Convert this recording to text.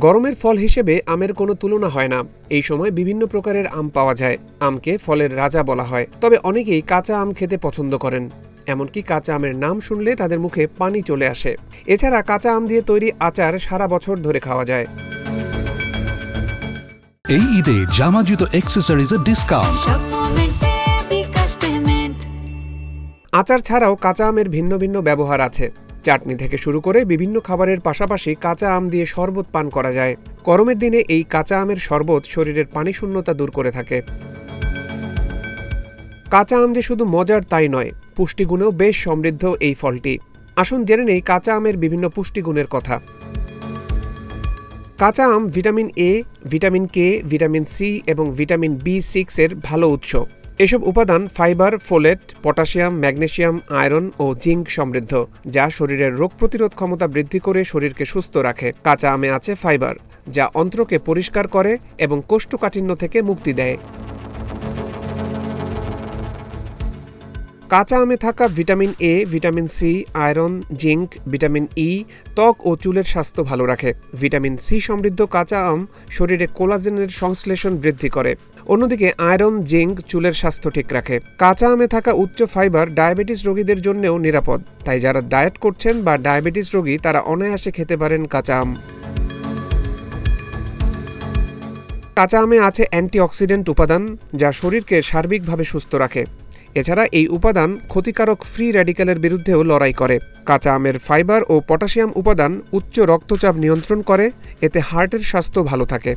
গরমের ফল হিসেবে আমের কোনো তুলনা হয় না। এই সময় বিভিন্ন প্রকারের আম পাওয়া যায়। আমকে ফলের রাজা বলা হয়। তবে অনেকেই কাঁচা আম খেতে পছন্দ করেন। এমনকি কাঁচা আমের নাম শুনলে তাদের মুখে পানি চলে আসে। এছাড়া কাঁচা আম দিয়ে তৈরি আচার সারা বছর ধরে খাওয়া যায়। এই ঈদে জামা জুতো অ্যাকসেসরিজের ডিসকাউন্ট। আচার ছাড়াও কাঁচা আমের ভিন্ন ভিন্ন ব্যবহার আছে। চাটনি থেকে শুরু করে বিভিন্ন খাবারের পাশাপাশি কাঁচা আম দিয়ে শরবত পান করা যায়। গরমের দিনে এই কাঁচা আমের শরবত শরীরের পানি শূন্যতা দূর করে থাকে। কাঁচা আম যে শুধু মজার তাই নয়, পুষ্টিগুণেও বেশ সমৃদ্ধ এই ফলটি। আসুন জেনে নেই কাঁচা আমের বিভিন্ন পুষ্টিগুণের কথা। কাঁচা আম vitamin A, vitamin K, vitamin C এবং ভিটামিন B6 এর ভালো উৎস। এসব উপাদান fibre, folate, potassium, magnesium, iron ও জিঙ্ক সমৃদ্ধ, যা শরীরের রোগ প্রতিরোধ ক্ষমতা বৃদ্ধি করে শরীরকে সুস্থ রাখে। কাঁচা আমে আছে ফাইবার, যা অন্ত্রকে পরিষ্কার করে এবং কোষ্ঠকাঠিন্য থেকে মুক্তি দেয়। কাঁচা আমে থাকা vitamin A, vitamin C, iron, zinc, vitamin E ত্বক ও চুলের স্বাস্থ্য ভালো রাখে। ভিটামিন সি সমৃদ্ধ কাঁচা আম শরীরে কোলাজেনের সংশ্লেষণ বৃদ্ধি করে। অন্যদিকে আয়রন, জিঙ্ক চুলের স্বাস্থ্য ঠিক রাখে। কাঁচা আমে থাকা উচ্চ ফাইবার ডায়াবেটিস রোগীদের জন্যও নিরাপদ। তাই যারা ডায়েট করছেন বা ডায়াবেটিস রোগী তারা অনায়াসে খেতে পারেন কাঁচা আম। কাঁচা আমে আছে অ্যান্টিঅক্সিডেন্ট উপাদান, যা শরীরকে সার্বিকভাবে সুস্থ রাখে। এছাড়া এই উপাদান ক্ষতিকারক ফ্রি র্যাডিক্যালের বিরুদ্ধেও লড়াই করে। কাঁচা আমের ফাইবার ও পটাশিয়াম উপাদান উচ্চ রক্তচাপ নিয়ন্ত্রণ করে, এতে হার্টের স্বাস্থ্য ভালো থাকে।